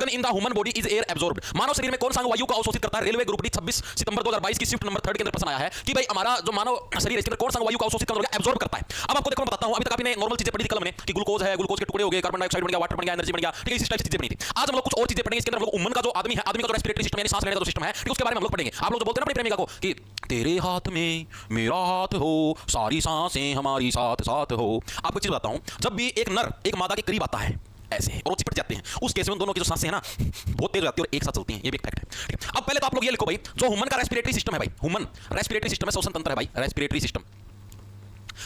Organ in the human body is air absorbed. मानव शरीर में कौन सा अंग वायु का अवशोषित करता है? रेलवे ग्रुप डी 26 सितंबर 2022 की शिफ्ट नंबर 3 के अंदर प्रश्न आया है कि भाई हमारा जो मानव शरीर है इसके अंदर कौन सा अंग वायु का अवशोषित करता है, एब्जॉर्ब करता है। अब आपको देखो मैं बताता हूं, अभी तक आपने नॉर्मल चीजें पढ़ी थी कल में कि ग्लूकोज है, ग्लूकोज के टुकड़े हो गए, कार्बन डाइऑक्साइड बन गया, वाटर बन गया, एनर्जी बन गया, ठीक है, इस टाइप की चीजें बनी थी। आज हम लोग कुछ और चीजें पढ़ेंगे। इसके अंदर हम लोग ह्यूमन का जो आदमी है, आदमी का जो रेस्पिरेटरी सिस्टम यानी सांस लेने का जो सिस्टम है, ठीक, उसके बारे में हम लोग पढ़ेंगे। आप लोग जो बोलते हैं ना अपनी प्रेमिका को कि तेरे हाथ में मेरा हाथ हो, सारी सांसें हमारी साथ साथ हो। आपको चीज बताता हूं, जब भी एक नर एक मादा के करीब आता है ऐसे और वो चिपट जाते हैं, उस केस में उन दोनों की जो सांसें हैं ना बहुत तेज हो जाती है और एक साथ चलती हैं। ये भी एक फैक्ट है, ठीक है। अब पहले तो आप लोग ये लिखो भाई, जो ह्यूमन का रेस्पिरेटरी सिस्टम है भाई, ह्यूमन रेस्पिरेटरी सिस्टम है, श्वसन तंत्र है भाई, रेस्पिरेटरी सिस्टम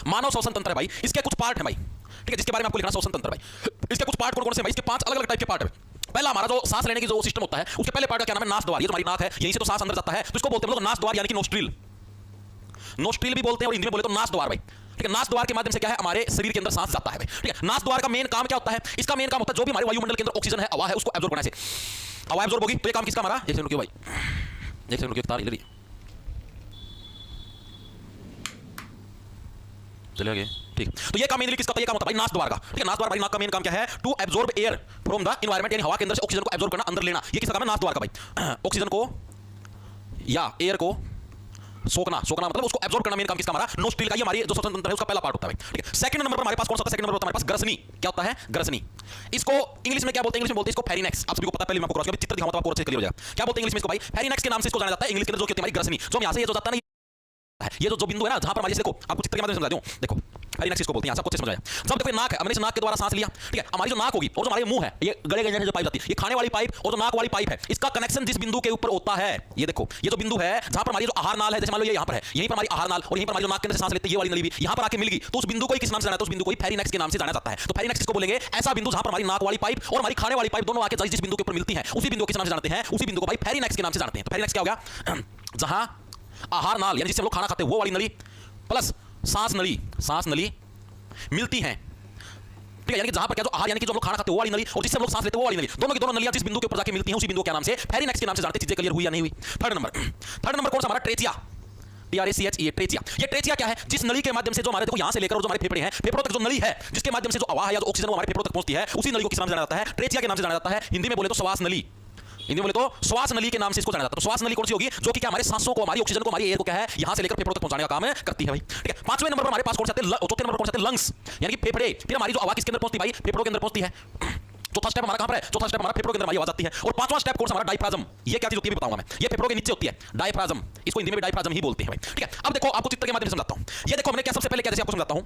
मानव श्वसन तंत्र है भाई। इसके कुछ पार्ट है भाई, ठीक है, जिसके बारे में आपको लिखना श्वसन तंत्र भाई। इसके कुछ पार्ट कौन कौन से भाई? इसके 5 अलग अलग टाइप के पार्ट है। पहला हमारा जो सांस लेने की जो सिस्टम होता है, उसके पहले पार्ट का क्या नाम है? नास द्वार। ये हमारी नाक है, यहीं से तो सांस अंदर जाता है, तो इसको बोलते हैं हम लोग नास द्वार यानी कि नोस्ट्रिल। नोस्ट्रिल भी बोलते हैं और हिंदी में बोले तो नास द्वार भाई, ठीक है। नास द्वार के माध्यम से क्या है, हमारे शरीर के अंदर सांस जाता है भाई, ठीक है। नास द्वार का मेन काम क्या होता है? इसका मेन काम होता है जो भी हमारे वायुमंडल के अंदर ऑक्सीजन है, हवा है, उसको एब्जॉर्ब करने से हवा एब्जॉर्ब होगी, तो ये काम किसका हमारा? एक सेकंड रुकिए भाई, एक सेकंड रुकिए, तार इधर ही चलिए, ठीक। तो ये काम मेनली किसका होता है? ये काम होता है भाई नास द्वार का, ठीक है। नास द्वार भाई, नाक का मेन काम क्या है? To absorb air from the environment, यानी हवा के अंदर से ऑक्सीजन को एब्जॉर्ब करना, अंदर लेना। ये किसका काम है? नास द्वार का भाई। ऑक्सीजन को या एयर को सोखना, सोखना मतलब उसको एब्जॉर्ब करना मेन काम किसका? हमारा नोस्ट्रिल का। ये हमारी जो श्वसन तंत्र है उसका पहला पार्ट होता है, ठीक है। सेकंड नंबर पर हमारे पास कौन सा होता है? सेकंड नंबर पर हमारे पास ग्रसनी। क्या होता है? ग्रसनी। इसको इंग्लिश में क्या बोलते हैं? इंग्लिश में बोलते हैं इसको फेरिनेक्स। आप सभी को पता है, पहले मैं आपको क्रॉस चित्र दिखाऊंगा तो आपको अच्छे क्लियर हो जाएगा। क्या बोलते हैं इंग्लिश में इसको भाई? फेरिनेक्स के नाम से इसको जाना जाता है इंग्लिश के अंदर, जो कि हमारी ग्रसनी, जो हम यहां से ये जो जाता है ना, ये जो बिंदु है ना जहां पर हमारी, देखो आपको चित्र के माध्यम से समझा दूं, देखो फेरिनेक्स इसको बोलते हैं, सबको अच्छे समझ आया। सब देखो नाक है, हमने इस नाक के द्वारा सांस लिया, ठीक है। हमारी जो नाक होगी और जो हमारे मुंह है, ये गले के अंदर जो पाइप जाती है, ये खाने वाली पाइप और जो नाक वाली पाइप है, इसका कनेक्शन जिस बिंदु के ऊपर होता है, ये देखो ये जो बिंदु है जहां पर हमारी जो आहार नाल है, जैसे मान लो ये यहां पर है, यहीं पर हमारी आहार नाल और यहीं पर हमारी जो नाक के अंदर सांस लेते हैं ये वाली नली भी यहां पर आके मिल गई, तो उस बिंदु को किस नाम से जाना जाता है? उस बिंदु को फेरिनेक्स के नाम से जाना जाता है। तो फेरिनेक्स इसको बोलेंगे ऐसा बिंदु जहां पर हमारी नाक वाली पाइप और हमारी खाने वाली पाइप दोनों आके जिस बिंदु के ऊपर मिलती है, उसी बिंदु के नाम से जानते हैं, उसी बिंदु को भाई फेरिनेक्स के नाम से जानते हैं। तो फेरिनेक्स क्या हो गया? जहां आहार नाल यानी जिससे हम लोग खाना खाते हैं वो वाली नली प्लस सांस नली मिलती हैं, ठीक है। यानी कि जहां पर क्या जो आहार यानी कि जो हम लोग खाना खाते हैं वो वाली नली और जिससे हम लोग सांस लेते हैं वो वाली नली, दोनों की दोनों नलियां जिस बिंदु के ऊपर जाके मिलती हैं उसी बिंदु के नाम से फेरिनेक्स के नाम से जानते हैं। चीजें क्लियर हुई या नहीं हुई? थर्ड नंबर कौन सा हमारा? Trachea, TRACHE, trachea. ये ट्रेचिया क्या है? जिस नली के माध्यम से जो हमारे देखो यहां से लेकर और जो हमारे फेफड़े हैं, फेफड़ों तक जो नली है जिसके माध्यम से जो हवा है या जो ऑक्सीजन वो हमारे फेफड़ों तक पहुंचती है, उसी नली को किस नाम से जाना जाता है? ट्रेचिया के नाम से जाना जाता है। हिंदी में बोले तो श्वास नली, हिंदी में बोले तो श्वास नली के नाम से इसको जाना जाता है। तो श्वास नली कौन सी होगी? जो कि क्या हमारे सांसों को, हमारी ऑक्सीजन को, हमारी एयर को क्या है यहां से लेकर फेफड़ों तक पहुंचाने का काम करती है भाई, ठीक है। पांचवें नंबर पर हमारे पास कौन सा आते हैं? चौथे नंबर पर कौन सा आते हैं? लंग्स, यानी कि फेफड़े। फिर हमारी जो हवा किसके अंदर पहुंचती है भाई? फेफड़ों के अंदर पहुंचती है। चौथा स्टेप हमारा कहां पर है? चौथा स्टेप हमारा फेफड़ों के अंदर हमारी आवाज आती है। और पांचवां स्टेप कौन सा हमारा? डायफ्राम। ये क्या चीज होती है बताऊंगा मैं, ये फेफड़ों के नीचे होती है, डायफ्राम। इसको हिंदी में डायफ्राम ही बोलते हैं भाई, ठीक है। अब देखो आपको चित्र के माध्यम से समझाता हूं। ये देखो हमने क्या सबसे पहले क्या, जैसे आपको समझाता हूं,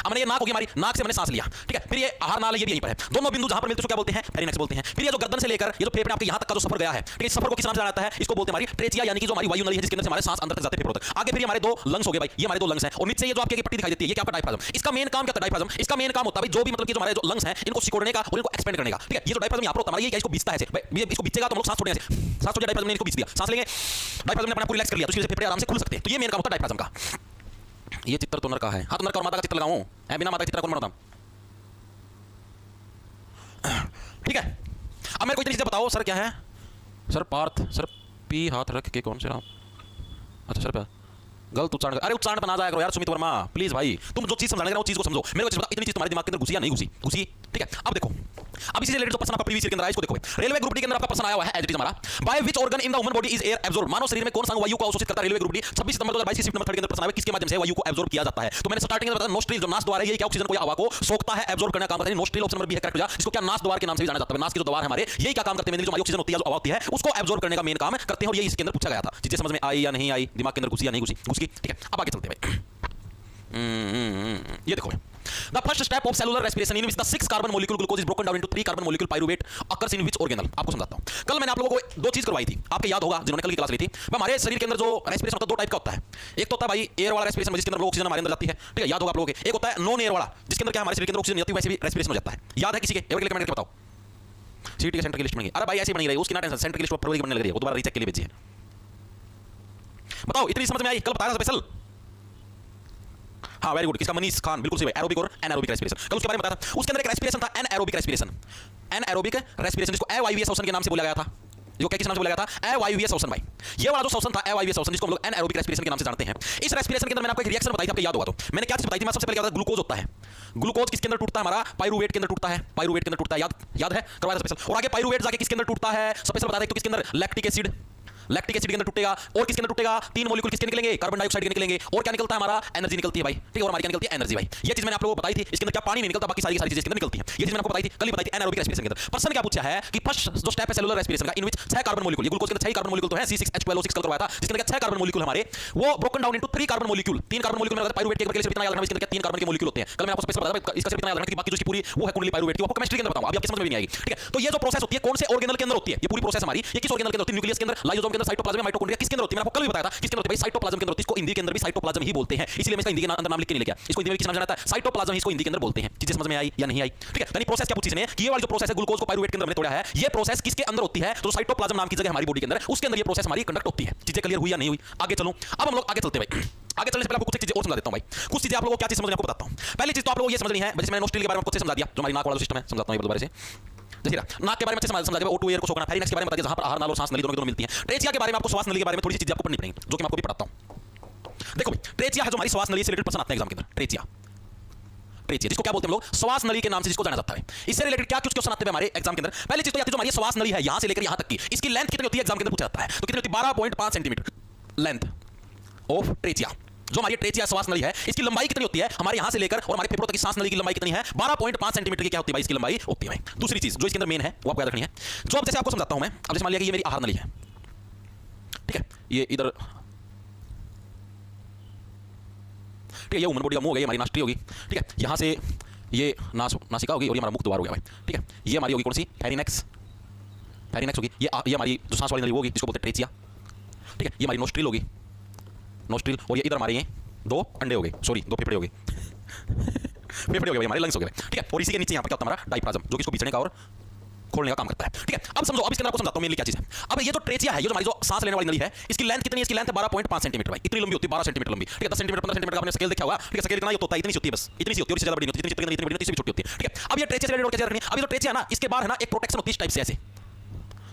हमने ये नाक होगी हमारी, नाक से हमने सांस लिया, ठीक है। फिर ये आहार नाल ये भी यहीं पर है, दोनों बिंदु जहां पर मिलते हैं क्या बोलते हैं? फेरिनेक्स बोलते हैं। फिर ये जो गर्दन से लेकर ये जो फेफड़े आपके यहां तक का जो सफर गया है, ठीक है, इस सफर को किस नाम से जाना जाता है? इसको बोलते हैं हमारी ट्रेचिया, यानी कि जो हमारी वायु नली है जिसके अंदर से हमारे सांस अंदर तक जाते हैं फेफड़ों तक। आगे फिर हमारे दो लंग्स हो गए भाई, ये हमारे दो लंग्स हैं और नीचे ये जो आपकी पट्टी दिखाई देती है ये क्या आपका डायफ्राम। इसका मेन काम क्या होता है? डायफ्राम इसका मेन काम होता है भाई जो भी मतलब कि जो हमारे जो लंग्स हैं इनको सिकोड़ने का और इनको एक्सपेंड करने का, ठीक है। ये जो डायफ्राम यहां पर होता है ये क्या इसको बीचता है ऐसे भाई, इसको बीचेगा तो हम लोग सांस छोड़ने से, सांस छोड़ डायफ्राम ने इसको बीच दिया, सांस लेंगे डायफ्राम ने अपना पूरा रिलैक्स कर लिया, तो इसके फेफड़े आराम से खुल सकते हैं। तो ये मेन काम होता है डायफ्राम का। ये चित्र तो नर का है, हां तो नर का और मादा का चित्र लगाऊं है, बिना मादा का चित्र कौन बनाता? ठीक है। अब मेरे को इतनी चीजें बताओ सर, क्या है सर? पार्थ सर, पी हाथ रख के कौन से नाम? अच्छा सर गलत उच्चारण, अरे उच्चारण बना जाया करो यार सुमित वर्मा, प्लीज भाई। तुम जो चीज समझाने वो चीज को समझो। मेरे को इतनी चीज तुम्हारे दिमाग के अंदर घुसी या नहीं घुसी? घुसी, ठीक है। अब देखो अब इसी से रिलेटेड जो प्रश्न आपका प्रीवियस ईयर के अंदर आया इसको देखो। रेलवे ग्रुप डी के अंदर आपका प्रश्न आया हुआ है एज इट इज हमारा, by which organ in the human body is air absorb. मानव शरीर में कौन सा वायु को अवशोषित करता है? रेलवे ग्रुप डी 26 सितंबर 2022 की शिफ्ट नंबर 3 के अंदर प्रश्न आया, किसके माध्यम से वायु को एब्जॉर्ब किया जाता है? तो मैंने स्टार्टिंग में बताया नोस्ट्रिल, जो नास द्वार है, ये क्या ऑक्सीजन को या हवा को सोखता है, एब्जॉर्ब करने का काम करता है। नोस्ट्रिल ऑप्शन नंबर बी है करेक्ट हो जाए, इसको क्या नास द्वार के नाम से भी जाना जाता है। नास के जो द्वार है हमारे यही क्या काम करते हैं? जो हमारी ऑक्सीजन होती है, जो हवा होती है, उसको एब्जॉर्ब करने का मेन काम करते हैं। और ये इसके अंदर पूछा गया था, चीजें समझ में आई या नहीं आई, दिमाग के अंदर घुसी या नहीं घुसी? घुस गई, ठीक है। अब आगे चलते हैं भाई। ये देखो the first step of cellular respiration in which the 6 carbon molecule glucose is broken down into 3 carbon molecule pyruvate occurs in which organelle। आपको समझाता हूं। कल मैंने आप लोगों को दो चीज करवाई थी, आपके याद होगा जिन्होंने कल की क्लास ली थी। हमारे शरीर के अंदर जो रेस्पिरेशन होता है दो टाइप का होता है। एक तो होता है भाई एयर वाला रेस्पिरेशन जिसके अंदर ऑक्सीजन हमारे अंदर जाती है, ठीक है, याद होगा आप लोगों के। एक होता है नॉन एयर वाला जिसके अंदर क्या हमारे शरीर के अंदर ऑक्सीजन नहीं जाती, वैसे भी रेस्पिरेशन हो जाता है। याद है किसी के? एक कमेंट करके बताओ। सीटी के सेंटर की लिस्ट में अरे भाई ऐसे बनी रही है, उसकी ना टेंशन, सेंटर की लिस्ट फरवरी की बनने लग रही है, वो दोबारा रीचेक के लिए भेजी है। बताओ इतनी समझ में आई? कल बताया था स्पेशल। हाँ वेरी गुड, किसका? मनीष खान, बिल्कुल सही। एरोबिक और एनारोबिक रेस्पिरेशन, कल उसके बारे में बताया था। उसके अंदर एक रेस्पिरेशन था एनारोबिक रेस्पिरेशन, एनारोबिक रेस्पिरेशन जिसको अवायवीय श्वसन के नाम से बोला गया था, जो किस नाम से बोला गया था, अवायवीय श्वसन भाई। ये वाला जो श्वसन था अवायवीय श्वसन, जिसको हम लोग एनारोबिक रेस्पिरेशन के नाम से जानते हैं। इस रेस्पिरेशन के अंदर मैंने आपको एक रिएक्शन बताई थी, आपको याद होगा तो मैंने क्या चीज बताई थी, मैं सबसे पहले क्या था, ग्लूकोज होता है। ग्लूकोज किसके अंदर टूटता है, हमारा पाइरूवेट के अंदर टूटता है, पाइरूवेट के अंदर टूटता है, याद है, करवाया था स्पेशल। और आगे पाइरूवेट जाके किसके अंदर टूटता है, स्पेशल बता दें तो किसके अंदर, लैक्टिक एसिड, लैक्टिक एसिड के अंदर टूटेगा। और किसके अंदर टूटेगा, तीन मॉलिक्यूल किसके निकलेंगे, कार्बन डाइऑक्साइड के निकलेंगे। और क्या निकलता है हमारा, एनर्जी निकलती है भाई, ठीक है। और हमारी क्या निकलती है, एनर्जी भाई। ये चीज मैंने आप लोगों को बताई थी। इसके अंदर क्या पानी नहीं निकलता, बाकी सारी चीजें इसके अंदर निकलती है। ये चीज मैंने आपको बताई थी, कल ही बताई थी, एनारोबिक रेस्पिरेशन के अंदर। पर्सन क्या पूछा है कि फर्स्ट जो स्टेप है सेलुलर रेस्पिरेशन का, इन विच 6 कार्बन मॉलिक्यूल, ये ग्लूकोज के अंदर 6 कार्बन मॉलिक्यूल तो है, C6H12O6 कल करवाया था, जिसके अंदर 6 कार्बन मॉलिक्यूल हमारे वो broken down into 3 carbon molecule. 3 carbon molecule में पाइरूवेट के एक कितना याद रखना, इसके अंदर 3 कार्बन के मॉलिक्यूल होते हैं। कल मैंने आपको स्पेशल बताया, इसका सिर्फ इतना याद रखना कि बाकी जो इसकी पूरी वो है कुंडली पाइरूवेट की, वो आपको केमिस्ट्री के अंदर बताऊंगा, अभी आपके समझ में नहीं आएगी, ठीक है। तो ये जो प्रोसेस होती है कौन से ऑर्गेनल के अंदर होती है, ये पूरी प्रोसेस हमारी ये किस ऑर्गेनल के अंदर होती है, न्यूक्लियस के अंदर, लाइसोसोम के अंदर, साइटोप्लाज्म, माइटोकॉन्ड्रिया किसके अंदर होती है, मैंने आपको कल भी बताया था किसके अंदर होती है भाई, साइटोप्लाज्म के अंदर होती है। इसको हिंदी के अंदर भी साइटोप्लाज्म ही बोलते हैं, इसलिए मैं इसका हिंदी के अंदर नाम लिख के नहीं लेके आया। इसको हिंदी में किस नाम जाना है, साइटोप्लाज्म, इसको हिंदी के अंदर बोलते हैं। चीजें समझ में आई या नहीं आई, ठीक है। यानी प्रोसेस क्या पूछी इसने कि ये वाली जो प्रोसेस है ग्लूकोज को पाइरूवेट के अंदर हमने तोड़ा है, ये प्रोसेस किसके अंदर होती है, तो साइटोप्लाज्म नाम की जगह हमारी बॉडी के अंदर, उसके अंदर ये प्रोसेस हमारी कंडक्ट होती है। चीजें क्लियर हुई या नहीं हुई, आगे चलो। अब हम लोग आगे चलते हैं भाई। आगे चलने से पहले आपको कुछ चीजें और समझा देता हूं भाई, कुछ चीजें आप लोगों को क्या चीज समझने आपको बताता हूं। पहली चीज तो आप लोगों को ये समझनी है, जैसे मैंने नोस्ट्रिल के बारे में आपको समझा दिया, जो हमारी नाक वाला सिस्टम है, समझाता हूं दोबारा से। देखिए नाक के बारे में समझा दिया, O2 एयर को सोखना, फेरिंक्स के बारे में बता दिया, जहां पर आहार नाल और सांस नली दोनों मिलती हैं। ट्रेचिया के बारे में आपको श्वास नली के बारे में थोड़ी सी चीजें आपको पढ़नी पड़ेंगी, जो कि मैं आपको भी पढ़ाता हूं। देखो ट्रेचिया है जो हमारी श्वास नली से रिलेटेड पर्सन आते हैं एग्जाम के अंदर, ट्रेचिया, ट्रेचिया जिसको क्या बोलते हैं हम लोग, श्वास नली के नाम से जिसको जाना जाता है। इससे रिलेटेड क्या कुछ क्वेश्चन आते हैं हमारे एग्जाम के अंदर। पहली चीज तो आती है जो हमारी श्वास नली है, यहां से लेकर यहां तक की, इसकी लेंथ कितनी होती है एग्जाम के अंदर पूछा जाता है, तो कितनी होती है, 12.5 सेंटीमीटर लेंथ ऑफ ट्रेचिया। जो हमारी ट्रेचिया श्वास नली है, इसकी लंबाई कितनी होती है, हमारे यहां से लेकर और हमारे फेफड़ों तक की सांस नली की लंबाई कितनी है, 12.5 सेंटीमीटर की क्या होती है भाई, इसकी लंबाई होती है भाई। दूसरी चीज जो इसके अंदर मेन है वो आपको याद रखनी है, जो अब जैसे आपको समझाता हूं मैं। अब जैसे मान लिया कि ये मेरी आहार नली है, ठीक है, ये इधर, ठीक है, ये ह्यूमन बॉडी का मुंह हो गया, हमारी नास्ट्री होगी, ठीक है, यहां से ये नासिका होगी और ये हमारा मुख द्वार हो गया भाई, ठीक है। ये हमारी होगी कौन सी, फेरिनेक्स, फेरिनेक्स होगी। ये हमारी जो सांस वाली नली होगी जिसको बोलते हैं ट्रेचिया, ठीक है। ये हमारी नोस्ट्रिल होगी, नोस्ट्रिल। और ये इधर हमारे ये 2 अंडे हो गए, सॉरी 2 फेफड़े हो गए फेफड़े हो गए हमारे, लंग्स हो गए, ठीक है। और इसी के नीचे यहाँ पर क्या होता है हमारा डायफ्राम, जो कि इसको खींचने का और खोलने का काम करता है, ठीक है। अब समझो, अब इसके अंदर आपको समझाता हूं मेनली क्या चीज है। अब ये जो ट्रेचिया है, ये जो हमारी जो सांस लेने वाली नली है, इसकी लेंथ कितनी है, इसकी लेंथ है 12.5 सेंटीमीटर भाई, इतनी लंबी होती है, 12 सेंटीमीटर लंबी, ठीक है। 10 सेंटीमीटर 15 सेंटीमीटर का आपने स्केल देखा होगा, ठीक है। स्केल इतना ही होता है, इतनी सी होती है, बस इतनी सी होती है, और इससे ज्यादा बड़ी नहीं होती, जितनी इतनी बड़ी होती है, इससे भी छोटी होती है, ठीक है। अब ये ट्रेचिया से रिलेटेड कैसे रखनी है, अब ये जो ट्रेचिया है ना, इसके बाहर है ना एक प्रोटेक्शन होती है इस टाइप से, ऐसे,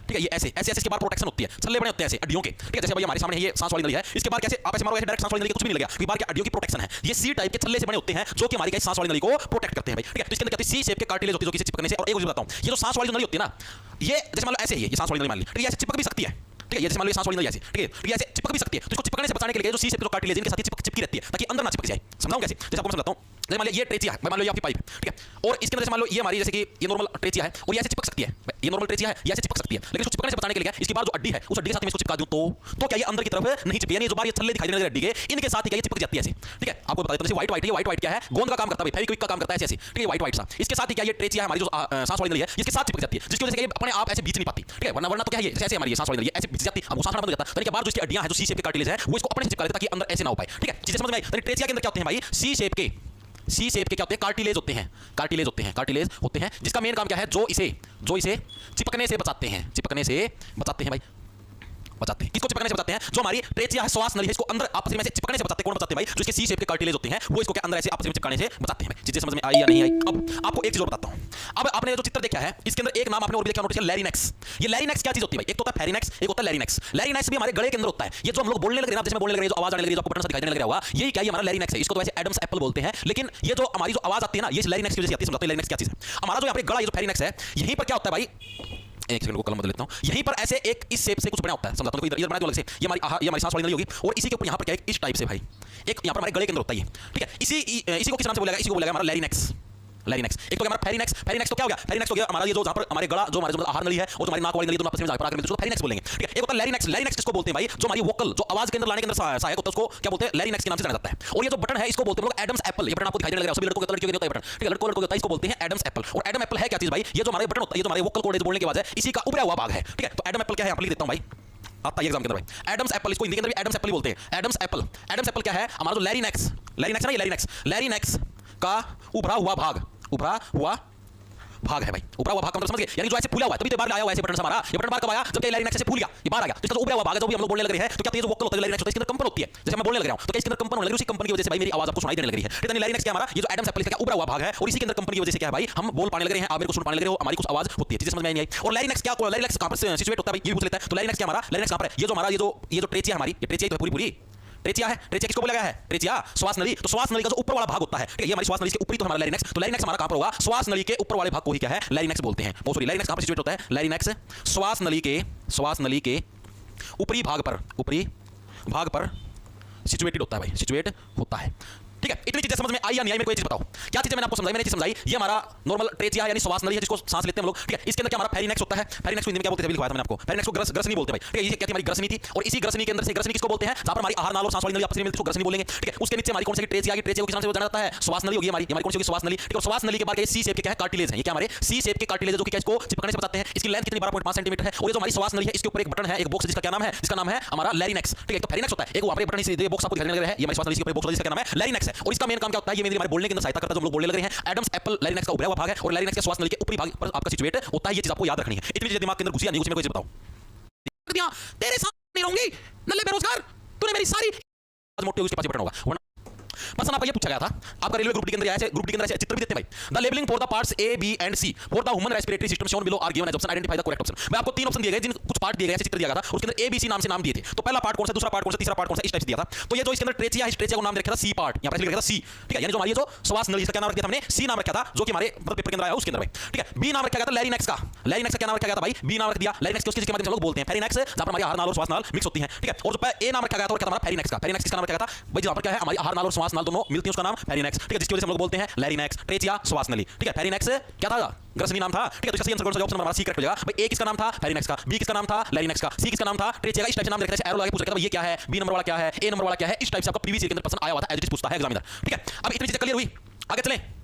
ठीक है, ये ऐसे ऐसे ऐसे इसके बाहर प्रोटेक्शन होती है, छल्ले बने होते हैं ऐसे हड्डियों के, ठीक है। जैसे भाई हमारे सामने ये सांस वाली नली है, इसके बाहर कैसे आप ऐसे मारो, ऐसे डायरेक्ट सांस वाली नली को कुछ भी नहीं लगेगा, क्योंकि बाहर के हड्डियों की प्रोटेक्शन है। ये सी टाइप के छल्ले से बने होते हैं जो कि हमारी क्या सांस वाली नली को प्रोटेक्ट करते हैं भाई, ठीक है। तो इसके अंदर कहते हैं सी शेप के कार्टिलेज होती है, जो कि चिपकने से। और एक चीज बताऊं, ये जो सांस वाली नली होती है ना, ये जैसे मान लो ऐसे ही है, ये सांस वाली नली मान ली, ठीक है, ऐसे चिपक भी सकती है, ठीक है। ये जैसे मान लो सांस वाली नली ऐसे, ठीक है, तो ये ऐसे चिपक भी सकती है। तो इसको चिपकने से बचाने के लिए जो सी शेप के कार्टिलेज इनके साथ चिपकी रहती है, ताकि अंदर ना चिपक जाए। समझाऊं कैसे, जैसे आपको समझाता हूं। जैसे मान लो ये ट्रेचिया है, मान लो ये आपकी पाइप है, ठीक है। और इसके अंदर जैसे मान लो ये हमारी, जैसे कि ये नॉर्मल ट्रेचिया है और ये ऐसे चिपक सकती है, ये नॉर्मल ट्रेचिया है, ये ऐसे चिपक सकती है, लेकिन इसको चिपकने से बचाने के लिए इसकी बाहर जो हड्डी है, उस हड्डी के साथ मैं इसको चिपका दूं तो क्या ये अंदर की तरफ नहीं चिपके, यानी जो बाहर ये छल्ले दिखाई देने वाली हड्डी के, इनके साथ ही क्या ये चिपक जाती है ऐसे, ठीक है। आपको बता देता हूं, जैसे व्हाइट व्हाइट, ये व्हाइट व्हाइट क्या है, गोंद का काम करता है, फेविक्विक का काम करता है, ऐसे ठीक है, व्हाइट व्हाइट सा। इसके साथ ही क्या ये ट्रेचिया है हमारी जो सांस वाली नली है, इसके साथ चिपक जाती है, जिसकी वजह से ये अपने आप ऐसे बीच नहीं पाती, ठीक है। वरना तो क्या है, ऐसे हमारी सांस वाली नली ऐसे बीच जाती है, अब सांस बंद हो जाता है, यानी कि बाहर जो इसकी हड्डियां हैं, जो सी शेप के कार्टिलेज है, वो इसको अपने से चिपका लेता है, ताकि अंदर ऐसे ना हो पाए, ठीक है। चीजें समझ में आई। तो ट्रेचिया के अंदर क्या होते हैं भाई, सी शेप के क्या होते हैं, कार्टिलेज होते हैं, कार्टिलेज होते हैं, जिसका मेन काम क्या है, जो इसे चिपकने से बचाते हैं, भाई, बचाते हैं। किसको चिपकने से बचाते हैं, जो हमारी ट्रेचिया है, श्वास नली है, इसको अंदर आपस में से चिपकने से बचाते हैं। कौन बचाते हैं भाई, जो इसके सी शेप के कार्टिलेज होते हैं, वो इसको क्या अंदर ऐसे आपस में चिपकने से बचाते हैं भाई। चीजें समझ में आई या नहीं आई। अब आपको एक चीज और बताता हूं। अब आपने जो चित्र देखा है, इसके अंदर एक नाम आपने और भी देखा, नोटिस किया, लैरिनेक्स। ये लैरिनेक्स क्या चीज होती है भाई, एक तो होता है फेरिनेक्स, एक होता है लैरिनेक्स। लैरिनेक्स भी हमारे गले के अंदर होता है। ये जो हम लोग बोलने लग रहे हैं ना, जैसे बोलने लग रहे हैं, जो आवाज आने लग रही है, जो आपको बटन सा दिखाई देने लग रहा होगा, यही क्या, ये हमारा लैरिनेक्स है। इसको तो वैसे एडम्स एप्पल बोलते हैं, लेकिन ये जो हमारी जो आवाज आती है ना, ये लैरिनेक्स की वजह से आती है। समझाता हूं लैरिनेक्स क्या चीज है। हमारा जो यहाँ पे गला, ये जो फेरिनेक्स है, यहीं पर क्या होता है भाई, एक सेकंड को कलम बदल लेता हूं। यहीं पर ऐसे एक इस शेप से कुछ बना होता है, समझाता हूं। इधर बना दो अलग से, ये हमारी सांस वाली नली होगी, और इसी के ऊपर यहां पर क्या है, इस टाइप से भाई, एक यहां पर हमारे गले के अंदर होता है, ठीक है। इसी को किस नाम से बोलेगा, इसी को बोलेगा हमारा लैरिनेक्स। एक तो हमारा फेरिनेक्स, फेरिनेक्स तो क्या हो गया, फेरिनेक्स हो गया हमारा ये जो जहां पर हमारे गला, जो हमारे आहार नली है, और हमारी नाक वाली नली, दोनों आपस में जाकर आकर मिलते हैं, तो फेरिनेक्स बोलेंगे, ठीक है। एक होता है लैरिनेक्स। लैरिनेक्स किसको बोलते हैं भाई, जो हमारी वोकल, जो आवाज के अंदर लाने के अंदर सहायक होता है, उसको क्या बोलते हैं, लैरिनेक्स के नाम से जाना जाता है। और ये जो बटन है, इसको बोलते हैं लोग एडम्स एप्पल। ये बटन आपको दिखाई देने लग रहा है, सभी लड़कों के लड़कियों के होता है बटन, ठीक है, लड़कों के होता है, इसको बोलते हैं एडम्स एप्पल। और एडम एप्पल है क्या चीज भाई, ये जो हमारे बटन होता है, ये जो हमारे वोकल कॉर्ड बोलने की आवाज है, इसी का उभरा हुआ भाग है, ठीक है। तो एडम एप्पल क्या है, आप लिख देता हूं भाई, आता है एग्जाम के अंदर भाई, एडम्स एप्पल। इसको हिंदी के अंदर भी एडम्स एप्पल ही बोलते हैं, एडम्स एप्पल। एडम्स एप्पल क्या है, हमारा जो लैरिनेक्स, लैरिनेक्स ना, ये लैरिनेक्स का उभरा हुआ भाग है भाई, ऊपरा हुआ भाग का मतलब समझ गए, यानी जो ऐसे फूला हुआ है तभी तो बाहर आया हुआ ऐसे बटन से हमारा, ये बटन बाहर कब आया जब लारिंक्स से फूल गया, ये बाहर आ गया, तो इसका ऊपरा हुआ भाग है जो भी हम लोग बोलने लग रहे हैं, तो क्या ये जो वोकल होता है लारिंक्स होता है इसके अंदर कंपन होती है, जैसे मैं बोलने लग रहा हूं तो क्या इसके अंदर कंपन होने लग रही है, उसी कंपन की वजह से भाई मेरी आवाज आपको सुनाई देने लग रही है, ठीक है। लारिंक्स क्या हमारा ये जो एडम्स एप्पल इसका ऊपरा हुआ भाग है और इसी के अंदर कंपन की वजह से क्या है भाई हम बोल पाने लग रहे हैं, आप मेरे को सुन पाने लग रहे हो, हमारी कुछ आवाज होती है, चीजें समझ में नहीं आई। और लारिंक्स क्या, लारिंक्स कहां पर सिचुएट होता है भाई ये भी पूछ लेता है, तो लारिंक्स क्या हमारा, लारिंक्स कहां पर है, ये जो हमारा ये जो ट्रेचिया हमारी, ये ट्रेचिया तो पूरी पूरी ट्रेचिया है, ट्रेचिया किसको बोला गया है, ट्रेचिया श्वास नली, तो श्वास नली का जो ऊपर वाला भाग होता है, ठीक है, ये हमारी श्वास नली के ऊपरी तो हमारा लैरिंक्स, तो लैरिंक्स हमारा कहां पर होगा, श्वास नली के ऊपर वाले भाग को ही क्या है लैरिंक्स बोलते हैं। बहुत सॉरी, लैरिंक्स कहां पर सिचुएट होता है, लैरिंक्स श्वास नली के ऊपरी भाग पर सिचुएटेड होता है भाई, सिचुएट होता है, ठीक है। इतनी चीजें समझ में आई या नहीं आई मेरे को ये चीज बताओ, क्या चीजें मैंने आपको समझाई, मैंने चीज समझाई, ये हमारा नॉर्मल ट्रेचिया यानी श्वास नली है जिसको सांस लेते हैं हम लोग, ठीक है। इसके अंदर क्या हमारा फेरिनेक्स होता है, फेरिनेक्स को हिंदी में क्या बोलते हैं लिखवाया था मैंने आपको, फेरिनेक्स को ग्रसनी बोलते हैं भाई, ठीक है, ये क्या थी हमारी ग्रसनी थी, और इसी ग्रसनी के अंदर से ग्रसनी किसको बोलते हैं, जहां पर हमारी आहार नाल और सांस वाली नली आपस में मिलती है, ग्रसनी बोलेंगे, ठीक है। उसके नीचे हमारी कौन सी ट्रेचिया की, ट्रेचिया को किस नाम से जाना जाता है, श्वास नली होगी हमारी कौन सी होगी, श्वास नली, ठीक है। और श्वास नली के बाद सी शेप के क्या है कार्टिलेज है, ये क्या हमारे सी शेप के कार्टिलेज जो कि क्या इसको चिपकने से बताते हैं, इसकी लेंथ कितनी 12.5 सेंटीमीटर है, और ये जो हमारी श्वास नली है इसके ऊपर एक बटन है, एक बॉक्स है जिसका क्या नाम है, जिसका नाम है हमारा लैरिनेक्स, ठीक है। तो फेरिनेक्स होता है, एक वहां पर बटन इसी बॉक्स आपको दिखाने लग रहा है, ये हमारी श्वास नली के ऊपर बॉक्स है जिसका नाम है लैरिनेक्स है, और इसका मेन काम क्या होता है, ये मेरे हमारे बोलने के अंदर सहायता करता है, जो हम लोग बोलने लग रहे हैं। एडम्स एप्पल लैरिनेक्स का ऊपरी भाग है और लैरिनेक्स के श्वास नली के ऊपरी भाग पर आपका सिचुएट होता है, ये चीज आपको याद रखनी है। इतनी चीजें दिमाग के अंदर घुसी या नहीं घुसी मेरे को बताओ, तेरे साथ नहीं रहूंगी नल्ले बेरोजगार, तूने मेरी सारी आज मोटे उसके पास बटन होगा। बस आपका ये पूछा गया था, आपका रेलवे ग्रुप डी के अंदर ऐसे, ग्रुप डी के अंदर ऐसे चित्र भी देते हैं भाई, the labeling for the parts A B and C for the human respiratory system shown below are given as option, identify the correct option. मैं आपको 3 ऑप्शन दिए गए, जिन कुछ पार्ट दिए गए, चित्र दिया गया था, उसके अंदर ए बी सी नाम से नाम दिए थे, तो पहला पार्ट कौन सा, दूसरा पार्ट कौन सा, तीसरा पार्ट कौन सा, इस टाइप से दिया था। तो ये जो इसके अंदर ट्रेचिया है, इस ट्रेचिया को नाम दे रखा था सी पार्ट, यहां पर लिखा था सी, ठीक है, यानी जो हमारी जो श्वास नली इसका क्या नाम रखा था हमने, सी नाम रखा था, जो कि हमारे पेपर के अंदर आया उसके अंदर भाई, ठीक है। बी नाम रखा गया था लैरिनेक्स का, लैरिनेक्स का क्या नाम रखा गया था भाई, बी नाम रख दिया लैरिनेक्स के, उसके माध्यम से हम लोग बोलते हैं फेरिनेक्स, जहां पर हमारी आहार नाल और श्वास नाल मिक्स होती है, ठीक है। और जो ए नाम रखा गया था हमारा फेरिनेक्स का, फेरिनेक्स किसका नाम रखा गया था भाई, जहां पर क्या है हमारी आहार नाल और श्वास नाल दोनों मिलती है, उसका नाम फेरिनेक्स, ठीक है, जिसकी वजह से हम लोग बोलते हैं लैरिनेक्स, ट्रेचिया, श्वास नली, ठीक है। फेरिनेक्स क्या था, ग्रसनी नाम था, ठीक है। तो इसका सही आंसर कौन सा ऑप्शन हमारा सी करेक्ट हो जाएगा भाई। ए किसका नाम था, फेरिनेक्स का, बी किसका नाम था, लैरिनेक्स का, सी किसका नाम था, ट्रेचिया का। इस टाइप से नाम रखते हैं, एरो लगा के पूछ रखा था ये क्या है, बी नंबर वाला क्या है, ए नंबर वाला क्या है, इस टाइप से आपका प्रीवियस ईयर के अंदर प्रश्न आया हुआ था, एज इट इज पूछता है एग्जामिनर, ठीक है। अब इतनी चीजें क्लियर हुई, आगे चलें।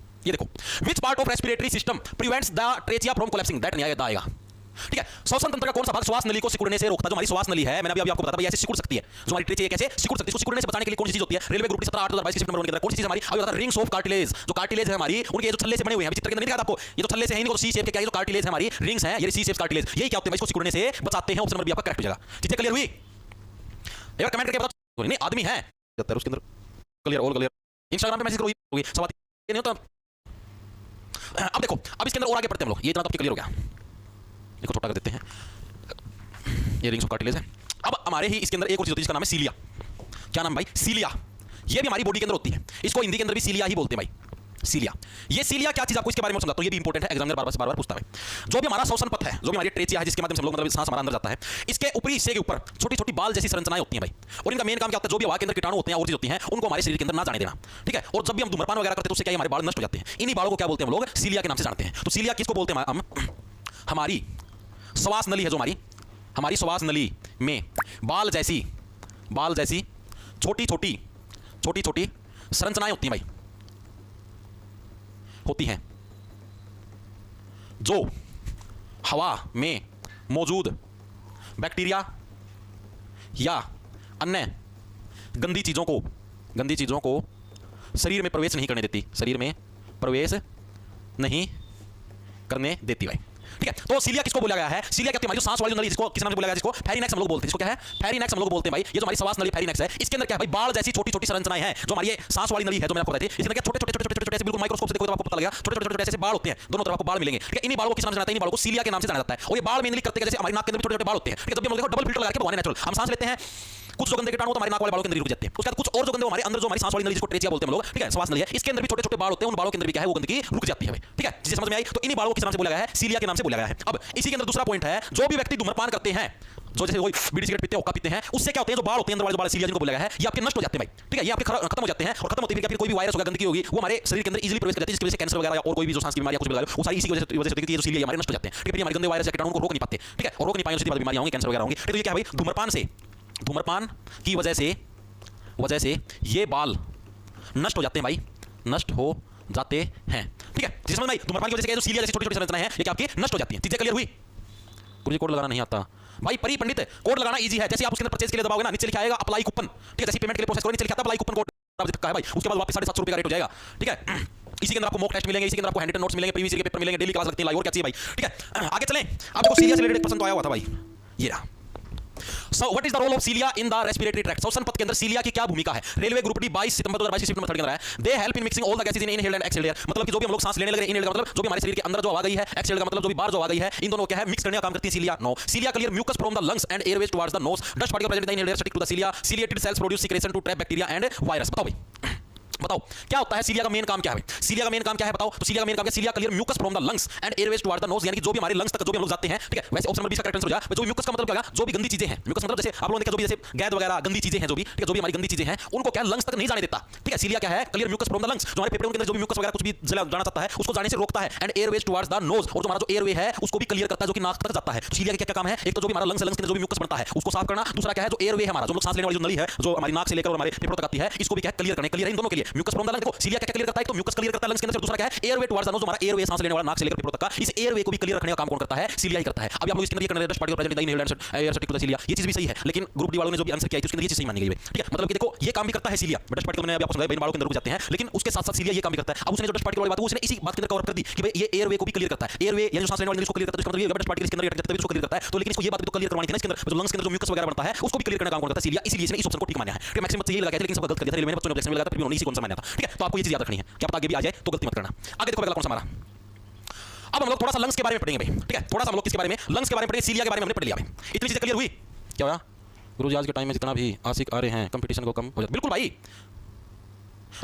ये देखो, which part of respiratory system prevents the trachea from collapsing, that नहीं आएगा, ठीक है। श्वसन तंत्र का कौन सा भाग श्वास नली को सिकुड़ने से रोकता है, जो हमारी श्वास नली है, मैंने अभी आपको बताया भाई ऐसे सिकुड़ सकती है, जो हमारी ट्रेचिया कैसे सिकुड़ सकती है, इसको सिकुड़ने से बचाने के लिए कौन सी चीज होती है, रेलवे ग्रुप 17/8/2022 नंबर 1 के अंदर कौन सी चीज हमारी अभी बता, रिंग्स ऑफ कार्टिलेज, जो कार्टिलेज है हमारी, उनके जो छल्ले से बने हुए हैं, चित्र के अंदर नहीं दिखा था आपको, ये जो छल्ले से है इनको सी शेप के क्या है, जो कार्टिलेज है हमारी रिंग्स है, ये सी शेप कार्टिलेज, यही क्या होते हैं, इसको सिकुड़ने से बचाते हैं, ऑप्शन नंबर बी आपका करेक्ट हो जाएगा। चीजें क्लियर हुई, एक बार कमेंट करके बताओ, नहीं आदमी है उसके अंदर क्लियर, ऑल क्लियर, इंस्टाग्राम पे मैसेज करो, ये सवाल ये नहीं होता। अब देखो, अब इसके अंदर और आगे बढ़ते हैं हम लोग, ये इतना तो क्लियर हो गया, देखो छोटा कर देते हैं, ये रिंग्स ऑफ कार्टिलेज है। अब हमारे ही इसके अंदर एक और चीज होती है जिसका नाम है सीलिया, क्या नाम भाई, सीलिया, ये भी हमारी बॉडी के अंदर होती है, इसको हिंदी के अंदर भी सीलिया ही बोलते हैं भाई, सीलिया। ये सीलिया क्या चीज, आपको इसके बारे में समझाता हूं, ये भी इंपॉर्टेंट है, एग्जामिनर बार-बार पूछता है। जो भी हमारा श्वसन पथ है, जो भी हमारी ट्रेचिया है जिसके माध्यम से हम लोग मतलब सांस हमारा अंदर जाता है, इसके ऊपरी हिस्से के ऊपर छोटी-छोटी बाल जैसी संरचनाएं होती हैं भाई, और इनका मेन काम क्या होता है, जो भी हवा के अंदर कीटाणु होते हैं और चीज होती हैं, उनको हमारे शरीर के अंदर ना जाने देना, ठीक है। और जब भी हम धूम्रपान वगैरह करते हैं तो उससे क्या हमारे बाल नष्ट हो जाते हैं, इन्हीं बालों को क्या बोलते हैं हम लोग, सीलिया के नाम से जानते हैं। तो सीलिया किसको बोलते हैं हम, हमारी श्वास नली है, जो हमारी श्वास नली में बाल जैसी छोटी-छोटी संरचनाएं होती हैं भाई, होती हैं, जो हवा में मौजूद बैक्टीरिया या अन्य गंदी चीजों को शरीर में प्रवेश नहीं करने देती, शरीर में प्रवेश नहीं करने देती भाई, ठीक है। तो सीलिया किसको बोला गया है, सीलिया क्या होती है हमारी जो सांस वाली नली, जिसको किस नाम से बोला गया है, जिसको फेरिनेक्स हम लोग बोलते हैं, जिसको क्या है फेरिनेक्स हम लोग बोलते हैं भाई। ये जो हमारी श्वास नली फेरिनेक्स है, इसके अंदर क्या है भाई, बाल जैसी छोटी-छोटी संरचनाएं हैं, जो हमारी ये सांस वाली नली है, जो मैंने आपको बताई थी, इसके अंदर क्या छोटे-छोटे ऐसे बिल्कुल माइक्रोस्कोप से देखो तो आपको पता लगेगा, छोटे-छोटे ऐसे बाल होते हैं, दोनों तरफ आपको बाल मिलेंगे, ठीक है। इन्हीं बालों को किस नाम से जाना जाता है, इन बालों को सीलिया के नाम से जाना जाता है। और ये बाल मेनली करते हैं, जैसे हमारी नाक के अंदर छोटे-छोटे बाल होते हैं, ठीक है। जब भी हम लोग देखो डबल फिल्टर लगा के भगवान नेचुरल हम सांस लेते हैं, कुछ जो गंदे कीटाणु तो हमारे नाक वाले बालों के अंदर रुक जाते हैं, उसके बाद कुछ और जो गंदे हमारे अंदर, जो हमारी सांस वाली नली जिसको ट्रेचिया बोलते हैं हम लोग, ठीक है, श्वास नली है, इसके अंदर भी छोटे-छोटे बाल होते हैं, उन बालों के अंदर भी क्या है वो गंदगी रुक जाती है भाई, ठीक है। चीजें समझ में आई, तो इन्हीं बालों को किस नाम से बोला गया है, सीलिया के नाम से बोला गया है। अब इसी के अंदर दूसरा पॉइंट है, जो भी व्यक्ति धूम्रपान करते हैं, जो जैसे कोई बीड़ी सिगरेट पीते हैं, हुक्का पीते हैं, उससे क्या होते हैं, जो बाल होते हैं अंदर वाले जो बाल सीलिया जिनको बोला गया है, ये आपके नष्ट हो जाते हैं भाई, ठीक है, ये आपके खत्म हो जाते हैं, और खत्म होते हैं फिर कोई भी वायरस होगा, गंदगी होगी, वो हमारे शरीर के अंदर इजीली प्रवेश कर जाती है, जिसकी वजह से कैंसर वगैरह और कोई भी जो सांस की बीमारी कुछ भी लगा वो सारी इसी वजह से होती है कि ये जो सीलिया हमारे नष्ट हो जाते हैं, ठीक है। हमारे गंदे वायरस या कीटाणु को रोक नहीं पाते, ठीक है, और रोक नहीं पाएंगे, सीधी बात बीमारियां होंगी, कैंसर वगैरह होंगे। तो ये क्या है भाई, धूम्रपान की वजह से ये बाल नष्ट हो जाते हैं भाई, नष्ट हो जाते हैं, ठीक है। जिस समझ में धूम्रपान की वजह से जो सीलिया जैसी छोटी-छोटी संरचनाएं हैं, ये क्या आपकी नष्ट हो जाती हैं। चीजें क्लियर हुई, मुझे कोड लगाना नहीं आता भाई, परी पंडित कोड लगाना इजी है, जैसे आप उसके अंदर परचेज के लिए दबाओगे ना, नीचे लिखा आएगा अप्लाई कूपन, ठीक है, जैसे पेमेंट के लिए प्रोसेस करो नीचे लिखा आता है अप्लाई कूपन कोड, उसके बाद वापस 750 रुपए का रेट हो जाएगा, ठीक है। इसी के अंदर आपको मॉक टेस्ट मिलेंगे, इसी के अंदर आपको हैंड रिटन नोट्स मिलेंगे, प्रीवियस ईयर के पेपर मिलेंगे, डेली क्लास लगती है लाइव, और क्या चाहिए भाई, ठीक है। आगे चलें, आप देखो सीलिया से रिलेटेड प्रश्न तो आया हुआ था भाई, ये रहा। So what is the role of cilia in the respiratory tract? श्वसन पथ के अंदर सीलिया की क्या भूमिका है? रेलवे ग्रुप डी 22 सितंबर 2022 शिफ्ट नंबर 3 के अंदर है। They help in mixing all the gases in inhaled and exhaled air। मतलब कि जो भी हम लोग सांस लेने लगे, इनहेल का मतलब जो भी हमारे शरीर के अंदर जो हवा गई है, एक्सहेल का मतलब जो भी बाहर जो हवा गई है, इन दोनों क्या है मिक्स करने का काम करती है cilia. No, cilia clear mucus from the lungs and airways towards the nose. Dust particle present in the inhaler stick to the cilia. Ciliated cells produce secretion to trap bacteria and virus. बताओ भाई, बताओ क्या होता है सीलिया का main काम क्या है? सीलिया का मेन काम क्या है बताओ? तो सीलिया का मेन काम क्या है? Cilia clear mucus from the lungs and airways towards the nose, यानी कि जो भी हमारे लंग्स तक जो भी हम लोग जाते हैं, ठीक है। वैसे ऑप्शन नंबर 20 का करेक्ट आंसर हो जाए। जो म्यूकस का मतलब क्या है? जो भी गंदी चीजें हैं, म्यूकस मतलब जैसे आप लोगों ने देखा जो भी जैसे गैद वगैरह गंदी चीजें हैं जो भी, ठीक है, जो भी हमारी गंदी चीजें हैं उनको क्या लंग्स तक नहीं जाने देता, ठीक है। सीलिया क्या है? Clear mucus from the lungs, जो हमारे फेफड़ों के अंदर जो भी म्यूकस वगैरह कुछ भी जाना चाहता है उसको जाने से रोकता है। And airways towards the knows, और जो हमारा जो एयरवे है उसको भी क्लियर करता है, जो कि नाक तक जाता है। सीलिया का क्या काम है? एक तो जो भी हमारा लंग्स के अंदर जो भी म्यूकस बनता है उसको साफ करना, दूसरा क्या है जो एयरवे है हमारा, जो लोग सांस लेने वाली जो नली है जो हमारी नाक से लेकर और हमारे फेफड़ों तक आती है, इसको भी क्या क्लियर करने, क्लियर इन दोनों के लिए म्यूकस फ्रॉम द लंग्स। देखो सीलिया क्या क्लियर करता है? तो म्यूकस क्लियर करता है लंग्स के अंदर, दूसरा क्या है एयरवे टुवर्ड्स द नोज, हमारा एयरवे सांस लेने वाला नाक से लेकर फेफड़ों तक का, इस एयरवे को भी क्लियर रखने का काम कौन करता है? सीलिया ही करता है। अब आप लोग इसके अंदर ये करने dust particle present in the inhaled air stick to the cilia, ये चीज भी सही है, लेकिन ग्रुप डी वालों ने जो भी आंसर किया है उसके अंदर ये चीज सही मानी गई है, ठीक है। मतलब कि देखो ये काम भी करता है सीलिया, डस्ट पार्टिकल मैंने अभी आपको समझाया बेन बालों के अंदर रुक जाते हैं, लेकिन उसके साथ साथ सीलिया ये काम भी करता है। अब उसने जो डस्ट पार्टिकल वाली बात है उसने इसी बात के अंदर कवर कर दी कि भाई ये एयरवे को भी क्लियर करता है, एयरवे यानी जो सांस लेने वाली इसको क्लियर करता है, इसका मतलब ये डस्ट पार्टिकल इसके अंदर अटक जाता है उसको क्लियर करता है। तो लेकिन इसको ये बात भी तो क्लियर करवानी थी ना, इसके अंदर जो लंग्स के अंदर जो म्यूकस वगैरह बनता है उसको भी क्लियर करने का काम करता है सीलिया, इसलिए इसने इस ऑप्शन को ठीक माना है। ठीक है, मैक्सिमम यही लगा था लेकिन सब गलत कर दिया था, मैंने बच्चों ने ऑब्जेक्शन में लगाया था फिर भी उन्होंने इसी कौन सा माना था, ठीक है। तो आपको ये चीज याद रखनी है, क्या पता आगे भी आ जाए तो गलती मत करना। आगे देखो अगला कौन सा हमारा, अब हम लोग थोड़ा सा लंग्स के बारे में पढ़ेंगे भाई, ठीक है। थोड़ा सा हम लोग किसके बारे में? लंग्स के बारे में पढ़ेंगे, सीलिया के बारे में हमने पढ़ लिया भाई। इतनी चीजें क्लियर हुई क्या हुआ? गुरुजी आज के टाइम में जितना भी आशिक आ रहे हैं कंपटीशन को कम हो जाता। बिल्कुल भाई,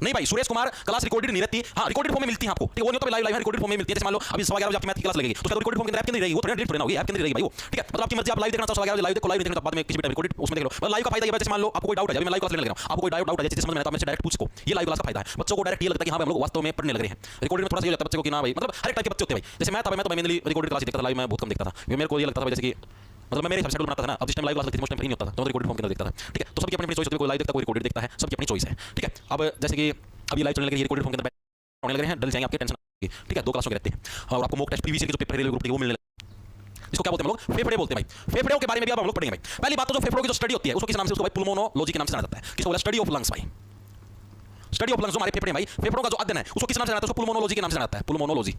नहीं भाई सुरेश कुमार क्लास रिकॉर्डेड नहीं रहती, हाँ रिकॉर्डेड फॉर्म में मिलती है आपको, ठीक है। वो नहीं होता लाइव रिकॉर्डेड फॉर्म में मिलती है। जैसे मान लो अभी 11:15 बजे आपकी मैथ की क्लास लगेगी तो उसका रिकॉर्डेड फॉर्म के अंदर ऐप के अंदर रहेगी, वो थोड़ा डिलीट होगी, ऐप के अंदर रहेगी भाई वो, ठीक है। मतलब आपकी मर्जी, आप लाइव देखना चाहो 11:15 लाइव देखो, लाइव देखना बाद में किसी भी टाइम रिकॉर्डेड उसमें देख लो। मतलब लाइव का फायदा ये है जैसे मान लो आपको कोई डाउट है, मैं लाइव क्लास लेने लग रहा हूं, आपको कोई डाउट है जैसे समझ में आता है, मैं डायरेक्ट पूछ को, ये लाइव क्लास का फायदा है। बच्चों को डायरेक्ट ये लगता है कि हां हम लोग वास्तव में पढ़ने लग रहे हैं। रिकॉर्डेड में थोड़ा सा ये हो जाता है बच्चों को कि ना भाई, मतलब हर एक टाइप के बच्चे होते हैं भाई। जैसे मैं तो मेनली रिकॉर्डेड क्लास देखता था, लाइव मैं बहुत कम देखता था। मेरे को ये लगता था जैसे कि मतलब मैं मेरे हिसाब से बनाता था ना, अब जिस टाइम लाइव क्लास लगती थी उस टाइम फ्री नहीं होता था, तो रिकॉर्डेड फॉर्म के अंदर देखता था, ठीक है। तो सबकी अपनी अपनी चॉइस होती है, कोई लाइव देखता है कोई रिकॉर्डेड देखता है, सबकी अपनी चॉइस है, ठीक है। अब जैसे कि अभी लाइव चलने लगे, रिकॉर्डेड फॉर्म के अंदर होने लग रहे हैं, डल जाएंगे आपके, टेंशन ठीक है। 2 क्लासों के रहते हैं और आपको मॉक टेस्ट प्रीवियस के जो पेपर रेलवे ग्रुप के वो मिलने लगे, इसको क्या बोलते हैं हम लोग? फेफड़े बोलते हैं भाई। फेफड़ों के बारे में भी अब हम लोग पढ़ेंगे भाई। पहली बात तो जो फेफड़ों की जो स्टडी होती है उसको किस नाम से? उसको भाई पुल्मोनोलॉजी के नाम से जाना जाता है। किसको बोला? स्टडी ऑफ लंग्स भाई, स्टडी ऑफ लंग्स। जो हमारे फेफड़े भाई, फेफड़ों का जो अध्ययन है उसको किस नाम से जाना जाता है? उसको पुल्मोनोलॉजी के नाम से जाना जाता है, पुल्मोनोलॉजी,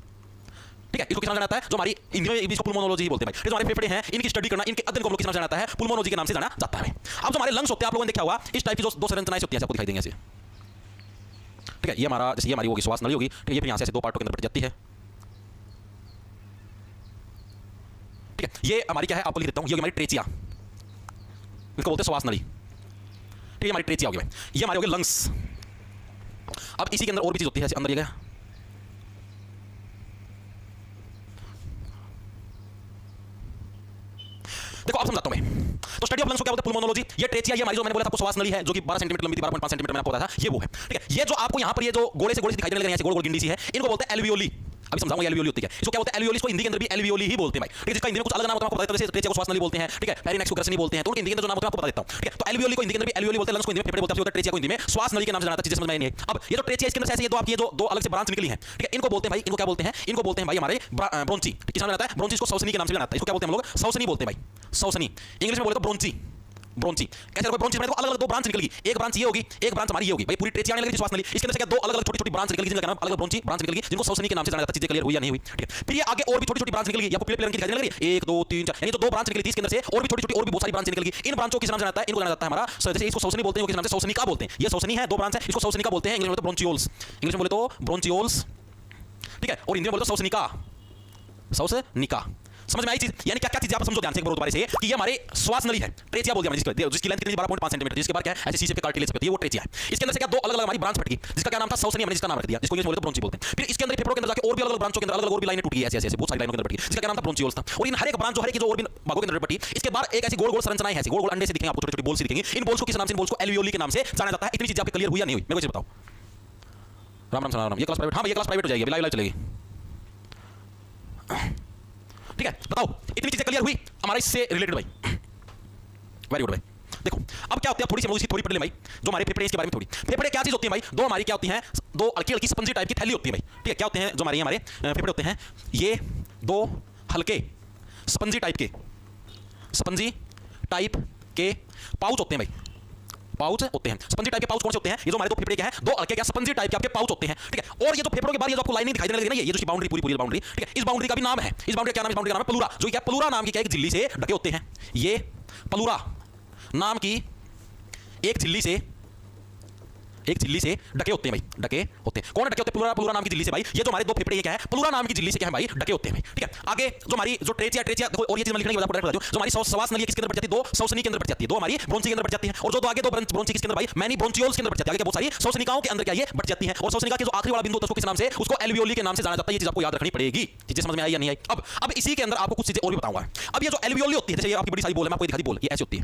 ठीक है। इसको किस नाम से जाना जाता है? जो हमारी हिंदी में इसको पुल्मोनोलॉजी बोलते हैं भाई। जो हमारे फेफड़े हैं इनकी स्टडी करना, इनके अध्ययन को हम लोग किस नाम से जाना जाता है? पुल्मोनोलॉजी के नाम से जाना जाता है। अब जो हमारे लंग्स होते हैं आप लोगों ने देखा होगा इस टाइप की जो 2 संरचनाएं होती हैं आपको दिखाई देंगे ऐसे, ठीक है। ये हमारा जैसे ये हमारी होगी श्वास नली होगी, ठीक है। ये फिर यहाँ से ऐसे 2 पार्टों के अंदर बट जाती है, ठीक है। ये हमारी क्या है आपको लिख देता हूँ, ये होगी हमारी ट्रेचिया, इसको बोलते हैं श्वास नली, ठीक है। हमारी ट्रेचिया होगी भाई, ये हमारे हो गए लंग्स। अब इसी के अंदर और भी चीज होती है, ऐसे अंदर ये गया, देखो अब समझाता हूं मैं। तो स्टडी ऑफ लंग्स को क्या बोलते हैं? पुल्मोनोलॉजी। ये ट्रेचिया, ये हमारी जो मैंने बोला था आपको श्वास नली है जो कि 12 सेंटीमीटर लंबी थी, 12.5 सेंटीमीटर मैंने आपको बताया था, ये वो है, ठीक है। ये जो आपको यहां पर ये जो गोले से दिखाई देने लगे हैं, ऐसे गोल गोल गिंडी सी है, इनको बोलते हैं एल्वियोली। अभी समझाऊंगा एल्वियोली होती है, इसको क्या बोलते हैं? एल्वियोली। इसको हिंदी के अंदर भी एल्वियोली ही बोलते हैं भाई, ठीक है। जिसका हिंदी में कुछ अलग नाम होता है आपको बता देता हूं, जैसे ट्रेचिया को श्वास नली बोलते हैं, ठीक है। पेरिनेक्स को ग्रसनी बोलते हैं, तो हिंदी के अंदर जो नाम होता है आपको बता देता हूं, ठीक है। तो एल्वियोली को हिंदी के अंदर भी एल्वियोली बोलते हैं, लंग्स को हिंदी में फेफड़े बोलते हैं, ट्रेचिया को हिंदी में श्वास नली के नाम से जाना जाता है, चीजें समझ में नहीं है। अब ये जो ट्रेचिया इसके अंदर ऐसे ये दो आपकी ये जो 2 अलग से ब्रांच निकली है, ठीक है। इनको बोलते हैं भाई, इनको क्या बोलते हैं? इनको बोलते हैं भाई हमारे ब्रोंची, किस नाम से जाता है? ब्रोंची। इसको सौसनी के नाम से जाना जाता है, इसको क्या बोलते हैं हम लोग? सौसनी बोलते हैं भाई, सौसनी। इंग्लिश में बोले तो ब्रोंची, ब्रोंची। कैसे कोई ब्रोंची बने तो अलग अलग 2 ब्रांच निकलेगी, एक ब्रांच ये होगी, एक ब्रांच हमारी ये होगी भाई। पूरी ट्रेचिया आने लगी श्वास नली, इसके अंदर से क्या 2 अलग अलग छोटी छोटी ब्रांच निकलेगी, जिनका नाम अलग अलग ब्रोंची ब्रांच निकलेगी, जिनको सौसनी के नाम से जाना जाता है। चीजें क्लियर हुई या नहीं हुई, ठीक है। फिर ये आगे और भी छोटी छोटी ब्रांच निकलेगी, आपको प्ले प्लेन की दिखाई देने लगी 1 2 3 4, यानी तो 2 ब्रांच निकली थी इसके अंदर से, और भी छोटी छोटी और भी बहुत सारी ब्रांच निकलेगी। इन ब्रांचों के नाम से जाना जाता है, इनको जाना जाता है हमारा, जैसे इसको सौसनी बोलते हैं, किस नाम से? सौसनी का बोलते हैं। ये सौसनी है, 2 ब्रांच है, इसको सौसनी का बोलते हैं, इंग्लिश में बोलते हैं ब्रोंचियोल्स, इंग्लिश में बोले तो ब्रोंचियोल्स, ठीक है। और हिंदी में बोले तो सौसनिका, सौसनिका। समझ में आई चीज? यानी क्या क्या चीज आप समझो ध्यान से बारे से कि ये हमारे श्वास नली है, ट्रेचिया बोल दिया मैंने, जिसकी लेंथ कितनी 12.5 सेंटीमीटर, जिसके बाद क्या है ऐसे शीशे पे कार्टिलेज होती है, वो ट्रेचिया है। इसके अंदर से क्या 2 अलग अलग हमारी ब्रांच फटकी, जिसका क्या नाम था? सौसनी, हमने जिसका नाम रख दिया, जिसको इंग्लिश में बोलते हैं ब्रोंची बोलते हैं। फिर इसके अंदर फेफड़ों के अंदर जाके और भी अलग अलग ब्रांचों के अंदर अलग अलग और भी लाइनें टूट गई, ऐसे ऐसे बहुत सारी लाइनों के अंदर फटकी, जिसका क्या नाम था? ब्रोंचियोल्स था। और इन हर एक ब्रांच जो हर एक जो और भी भागों के अंदर फटी, इसके बाद एक ऐसी गोल गोल संरचनाएं हैं, गोल गोल अंडे से दिखेंगे आपको, छोटी छोटी बॉल से दिखेंगी। इन बॉल्स को किस नाम से? इन बॉल्स को एल्वियोली के नाम से जाना जाता है। इतनी चीज आपके क्लियर हुई या नहीं हुई? मेरे को बताओ। राम राम राम। ये क्लास प्राइवेट? हाँ ये क्लास प्राइवेट हो जाएगी, लाइव लाइव चलेगी, ठीक है। बताओ इतनी चीजें क्लियर हुई हमारे इससे रिलेटेड भाई, वेरी गुड भाई। देखो अब क्या होती है, थोड़ी सी हम लोग इसकी थोड़ी पढ़ ले भाई, जो हमारे फेफड़े इसके बारे में थोड़ी। फेफड़े क्या चीज होती है भाई? 2 हमारी क्या होती हैं? 2 हल्की हल्की स्पंजी टाइप की थैली होती है भाई, ठीक है। क्या होते हैं जो हमारे फेफड़े होते हैं? ये 2 हल्के स्पंजी टाइप के पाउच होते हैं भाई, पाउच होते हैं। स्पंजी टाइप के पाउच कौन से होते हैं? ये जो हमारे दो फेफड़े क्या है, दो हल्के क्या स्पंजी टाइप के आपके पाउच होते हैं, ठीक है। और ये जो फेफड़ों के बाहर ये जो आपको लाइनिंग दिखाई देने लगी ना, ये जो बाउंड्री पूरी बाउंड्री, ठीक है, इस बाउंड्री का भी नाम है, इस बाउंड्री का क्या नाम है? इस बाउंड्री का नाम है प्लूरा। जो क्या प्लूरा नाम की क्या एक झिल्ली से ढके होते हैं, ये प्लूरा नाम की एक झिल्ली से ढके होते हैं भाई, ढके होते हैं। कौन ढके होते हैं? प्लूरा नाम की झिल्ली से भाई। ये जो हमारे दो फेफड़े ये क्या है, प्लूरा नाम की झिल्ली से क्या है भाई, ढके होते हैं भाई, ठीक है। आगे जो हमारी जो ट्रेचिया देखो, और ये चीज मैं लिखने की वजह बता दूं, जो हमारी श्वास नली किसके अंदर बढ़ जाती है? दो श्वसनी के अंदर बढ़ जाती है, दो हमारी ब्रोंची के अंदर बढ़ जाती है। और जो दो आगे दो ब्रोंची किसके अंदर भाई? मैनी ब्रोंचियोल्स के अंदर बढ़ जाती है। आगे बहुत सारी श्वसनिकाओं के अंदर क्या ये बढ़ जाती है। और श्वसनिका के जो आखिरी वाला बिंदु होता है उसको किस नाम से? उसको एल्वियोली के नाम से जाना जाता है। ये चीज आपको याद रखनी पड़ेगी। चीजें समझ में आई या नहीं आई? अब इसी के अंदर आपको कुछ चीजें और भी बताऊंगा। अब ये जो एल्वियोली होती है, जैसे ये आपकी बड़ी सारी बोल है, मैं आपको दिखा दी बोल, ये ऐसी होती है,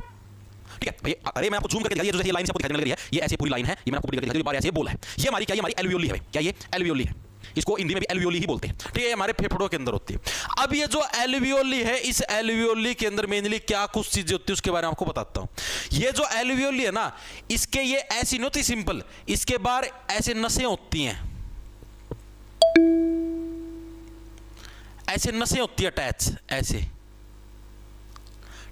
ठीक है भाई। अरे मैं आपको जूम करके दिखा, ये जो लाइन से आपको दिखाई देने लगी है, ये ऐसी पूरी लाइन है, ये मैं आपको पूरी करके दिखा दी, बार ऐसे बोल है, ये हमारी क्या है? हमारी एल्वियोली है भाई। क्या ये? एल्वियोली है। इसको हिंदी में भी एल्वियोली ही बोलते हैं, ठीक है। हमारे फेफड़ों के अंदर होती है। अब ये जो एल्वियोली है, इस एल्वियोली के अंदर मेनली क्या कुछ चीजें होती है उसके बारे में आपको बताता हूं। ये जो एल्वियोली है ना, इसके ये ऐसी नहीं होती सिंपल, इसके बाहर ऐसे नसें होती हैं, ऐसे नसें होती है अटैच, ऐसे,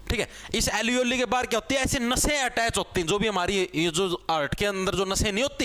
ठीक है। इस एल्वियोली के बाहर क्या होती है? ऐसे नसें अटैच होती हैं, जो भी हमारी ये जो हार्ट के अंदर जो नसें नहीं होती,